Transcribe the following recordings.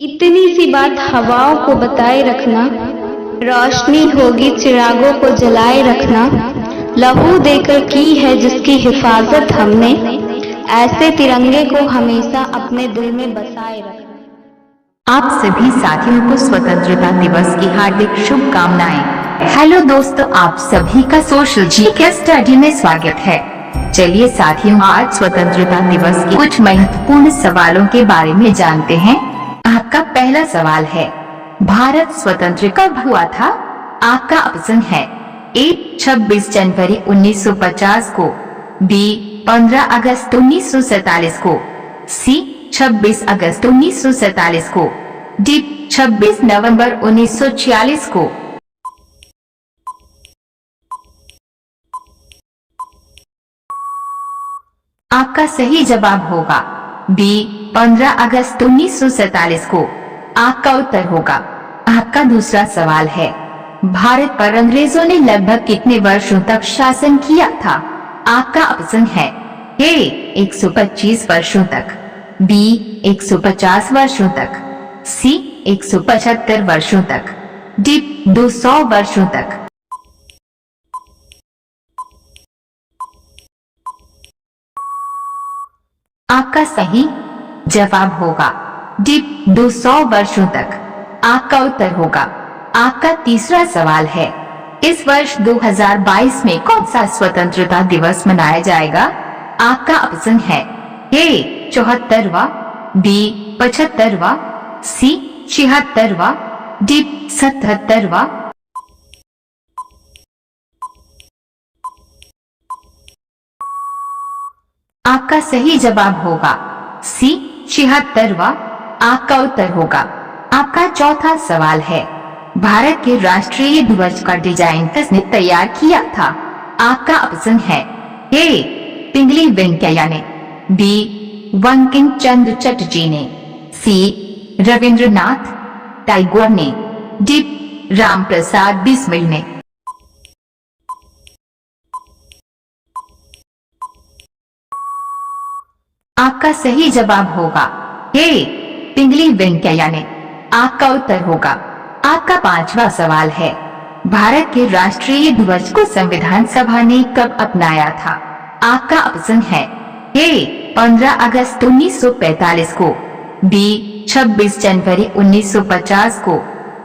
इतनी सी बात हवाओं को बताए रखना, रोशनी होगी चिरागों को जलाए रखना। लहू देकर की है जिसकी हिफाजत हमने, ऐसे तिरंगे को हमेशा अपने दिल में बसाए रखना। आप सभी साथियों को स्वतंत्रता दिवस की हार्दिक शुभकामनाएं। हेलो दोस्तों, आप सभी का सोशल जीके स्टडी में स्वागत है। चलिए साथियों, आज स्वतंत्रता दिवस के कुछ महत्वपूर्ण सवालों के बारे में जानते हैं। आपका पहला सवाल है, भारत स्वतंत्र कब हुआ था? आपका ऑप्शन है ए 26 जनवरी 1950 को, बी 15 अगस्त 1947 को, सी 26 अगस्त 1947 को, डी 26 नवंबर 1946 को। आपका सही जवाब होगा बी 15 अगस्त 1947 को। आपका उत्तर होगा। आपका दूसरा सवाल है, भारत पर अंग्रेजों ने लगभग कितने वर्षों तक शासन किया था? आपका ऑप्शन है ए 125 वर्षों तक, बी 150 वर्षों तक, सी 175 वर्षों तक, डी 200 वर्षों तक। आपका सही जवाब होगा डी 200 वर्षों तक। आपका उत्तर होगा। आपका तीसरा सवाल है, इस वर्ष 2022 में कौन सा स्वतंत्रता दिवस मनाया जाएगा? आपका ऑप्शन है ए 74वां, बी 75वां, सी 76वां, डी 77वां। आपका सही जवाब होगा सी 76वां। आपका उत्तर होगा। आपका चौथा सवाल है, भारत के राष्ट्रीय ध्वज का डिजाइन किसने तैयार किया था? आपका ऑप्शन है ए पिंगली वेंकैया ने, बी बंकिम चंद्र चटर्जी ने, सी रविंद्रनाथ टैगोर ने, डी राम प्रसाद बिस्मिल ने। आपका सही जवाब होगा ए पिंगली वेंकैया ने। आपका उत्तर होगा। आपका पांचवा सवाल है, भारत के राष्ट्रीय ध्वज को संविधान सभा ने कब अपनाया था? आपका ऑप्शन है ए 15 अगस्त 1945 को, बी 26 जनवरी 1950 को,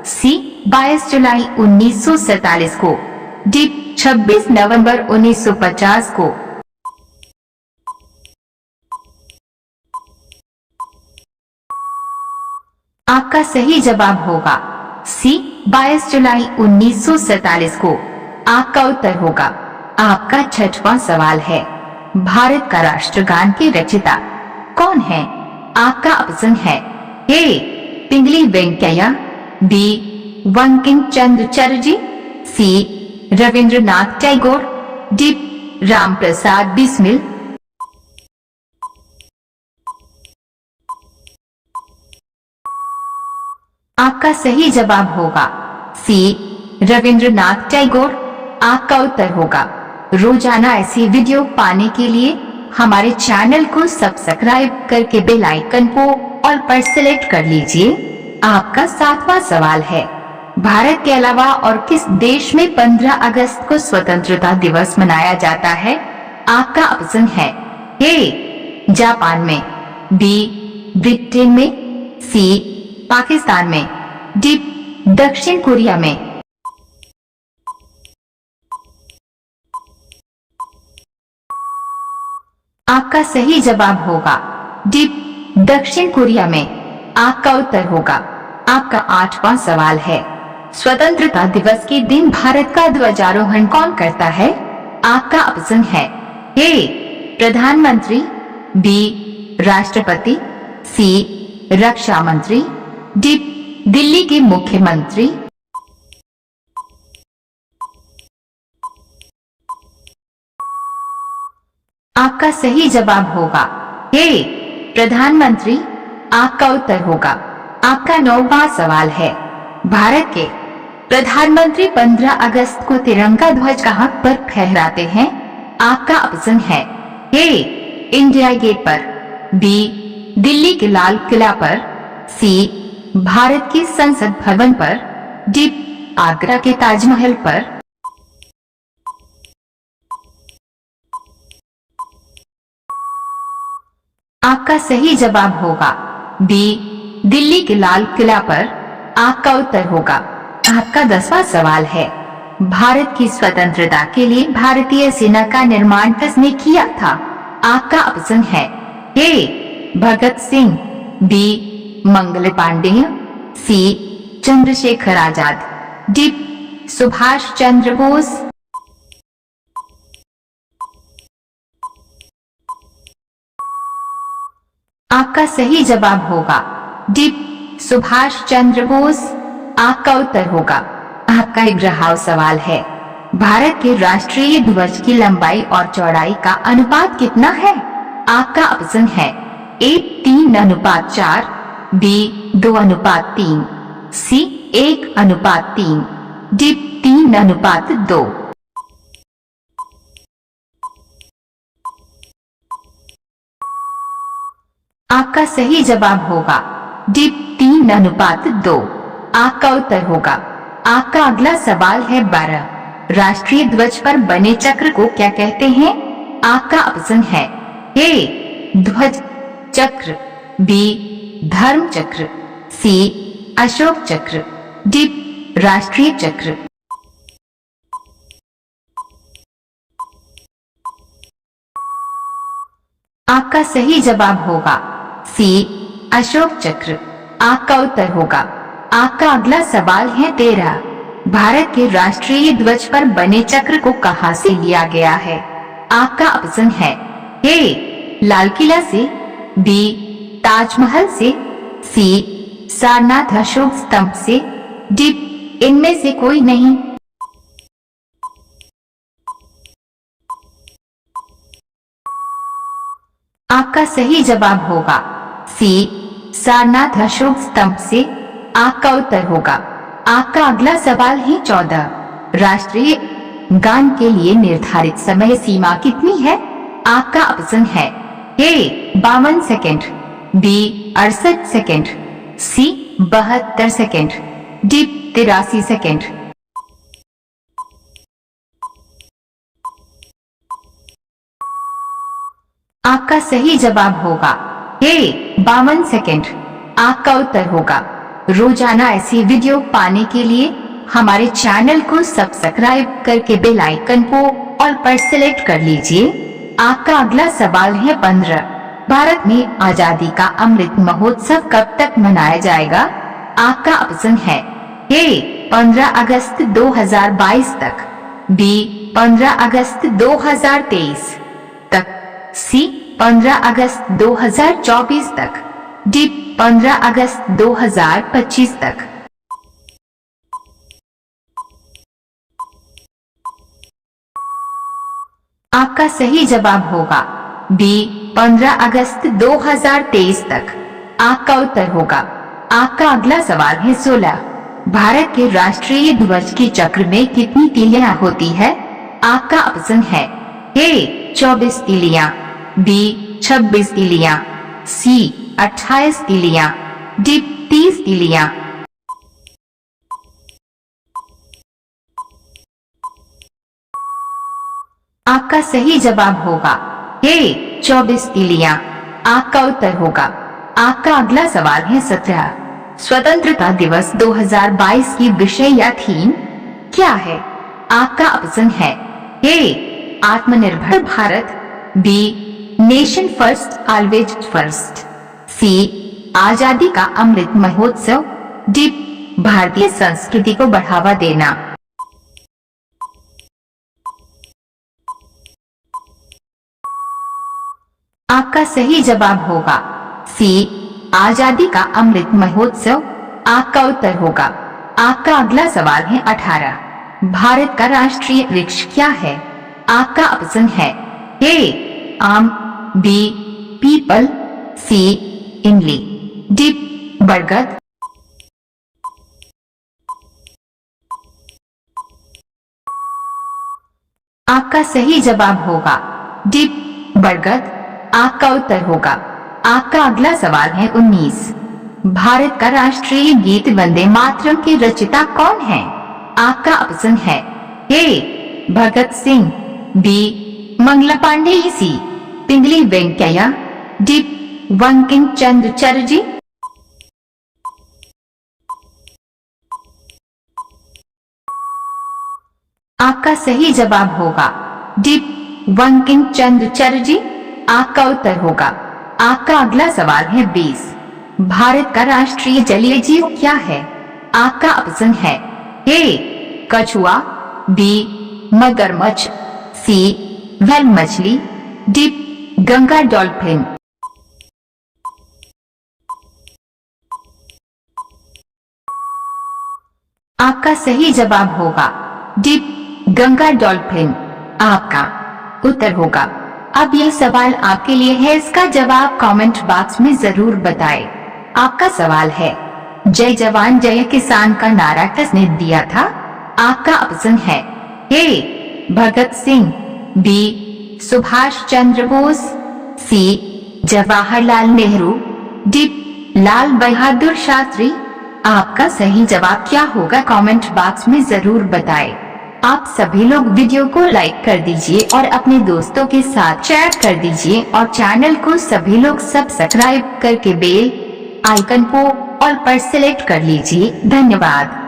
सी 22 जुलाई 1947 को, डी 26 नवंबर 1950 को। आपका सही जवाब होगा सी 22 जुलाई 1947 को। आपका उत्तर होगा। आपका छठवां सवाल है, भारत का राष्ट्रगान के रचयिता कौन है? आपका ऑप्शन है ए पिंगली वेंकैया, बी बंकिम चंद्र चटर्जी, सी रविंद्रनाथ टैगोर, डी राम प्रसाद बिस्मिल। आपका सही जवाब होगा सी रविंद्रनाथ टैगोर। आपका उत्तर होगा। रोजाना ऐसी वीडियो पाने के लिए हमारे चैनल को सब्सक्राइब करके बेल आइकन को ऑल पर सिलेक्ट कर लीजिए। आपका सातवां सवाल है, भारत के अलावा और किस देश में 15 अगस्त को स्वतंत्रता दिवस मनाया जाता है? आपका ऑप्शन है ए जापान में, बी ब्रिटेन में, सी पाकिस्तान में, डी दक्षिण कोरिया में। आपका सही जवाब होगा डी दक्षिण कोरिया में। आपका उत्तर होगा। आपका आठवां सवाल है, स्वतंत्रता दिवस के दिन भारत का ध्वजारोहण कौन करता है? आपका ऑप्शन है ए प्रधानमंत्री, बी राष्ट्रपति, सी रक्षा मंत्री, डी दिल्ली के मुख्यमंत्री। आपका सही जवाब होगा ए प्रधानमंत्री। आपका उत्तर होगा। आपका 9वां सवाल है, भारत के प्रधानमंत्री 15 अगस्त को तिरंगा ध्वज कहां पर फहराते हैं? आपका ऑप्शन है ए इंडिया गेट पर, बी दिल्ली के लाल किला पर, सी भारत के संसद भवन पर। डी आगरा के ताजमहल पर। आपका सही जवाब होगा बी दिल्ली के लाल किला पर। आपका उत्तर होगा। आपका 10वां सवाल है, भारत की स्वतंत्रता के लिए भारतीय सेना का निर्माण किसने किया था? आपका ऑप्शन है ए भगत सिंह, बी मंगल पांडेय, सी चंद्रशेखर आजाद, डी सुभाष चंद्र बोस। आपका सही जवाब होगा डी सुभाष चंद्र बोस। आपका उत्तर होगा। आपका 11वां सवाल है, भारत के राष्ट्रीय ध्वज की लंबाई और चौड़ाई का अनुपात कितना है? आपका ऑप्शन है ए 3:4, बी 2:3, सी 1:3, डी 3:2। आपका सही जवाब होगा डी 3:2। आपका उत्तर होगा। आपका अगला सवाल है 12, राष्ट्रीय ध्वज पर बने चक्र को क्या कहते हैं? आपका ऑप्शन है ए ध्वज चक्र, बी धर्म चक्र, सी अशोक चक्र, डी राष्ट्रीय चक्र। आपका सही जवाब होगा सी अशोक चक्र। आपका उत्तर होगा। आपका अगला सवाल है 13, भारत के राष्ट्रीय ध्वज पर बने चक्र को कहां से लिया गया है? आपका ऑप्शन है ए लाल किला से, बी ताजमहल से, सी सारनाथ अशोक स्तंभ से, डी इनमें से कोई नहीं। आपका सही जवाब होगा सी सारनाथ अशोक स्तंभ से। आपका उत्तर होगा। आपका अगला सवाल है 14, राष्ट्रीय गान के लिए निर्धारित समय सीमा कितनी है? आपका ऑप्शन है ए 52 सेकेंड, बी 68 सेकेंड, सी 72 सेकेंड, डी 83 सेकेंड। आपका सही जवाब होगा ए 52 सेकेंड। आपका उत्तर होगा। रोजाना ऐसी वीडियो पाने के लिए हमारे चैनल को सब्सक्राइब करके बेल आइकन को ऑल पर सिलेक्ट कर लीजिए। आपका अगला सवाल है 15, भारत में आजादी का अमृत महोत्सव कब तक मनाया जाएगा? आपका ऑप्शन है ए 15 अगस्त 2022 तक, बी 15 अगस्त 2023 तक, सी 15 अगस्त 2024 तक, डी 15 अगस्त 2025 तक। आपका सही जवाब होगा बी 15 अगस्त 2023 तक। आपका उत्तर होगा। आपका अगला सवाल है 16, भारत के राष्ट्रीय ध्वज के चक्र में कितनी तीलियां होती है? आपका ऑप्शन है ए 24 तीलियां, बी 26 तीलियां, सी 28 तीलियां, डी 30 तीलियां। आपका सही जवाब होगा ए 24 तीलियां। आपका उत्तर होगा। आपका अगला सवाल है 17, स्वतंत्रता दिवस 2022 की विषय या थीम क्या है? आपका ऑप्शन है ए आत्मनिर्भर Bharat, B nation first always first, C आजादी का अमृत महोत्सव, डी भारतीय संस्कृति को बढ़ावा देना। आपका सही जवाब होगा सी आजादी का अमृत महोत्सव। आपका उत्तर होगा। आपका अगला सवाल है 18, भारत का राष्ट्रीय वृक्ष क्या है? आपका ऑप्शन है ए आम, बी पीपल, सी इमली, डी बरगद। आपका सही जवाब होगा डी बरगद। आपका उत्तर होगा। आपका अगला सवाल है 19, भारत का राष्ट्रीय गीत वंदे मातरम के रचयिता कौन है? आपका ऑप्शन है ए भगत सिंह, बी मंगला पांडे, सी पिंगली वेंकैया, डी बंकिम चंद्र चटर्जी। आपका सही जवाब होगा डी बंकिम चंद्र चटर्जी। आपका उत्तर होगा। आपका अगला सवाल है 20। भारत का राष्ट्रीय जलीय जीव क्या है? आपका ऑप्शन है ए कछुआ, बी मगरमच्छ, सी व्हेल मछली, डी गंगा डॉल्फिन। आपका सही जवाब होगा डी गंगा डॉल्फिन। आपका उत्तर होगा। अब यह सवाल आपके लिए है, इसका जवाब कमेंट बॉक्स में जरूर बताएं। आपका सवाल है जय जवान जय किसान का नारा किसने दिया था? आपका ऑप्शन है ए भगत सिंह, बी सुभाष चंद्र बोस, सी जवाहरलाल नेहरू, डी लाल बहादुर शास्त्री। आपका सही जवाब क्या होगा कमेंट बॉक्स में जरूर बताएं। आप सभी लोग वीडियो को लाइक कर दीजिए और अपने दोस्तों के साथ शेयर कर दीजिए और चैनल को सभी लोग सब्सक्राइब करके बेल आइकन को ऑल पर सिलेक्ट कर लीजिए। धन्यवाद।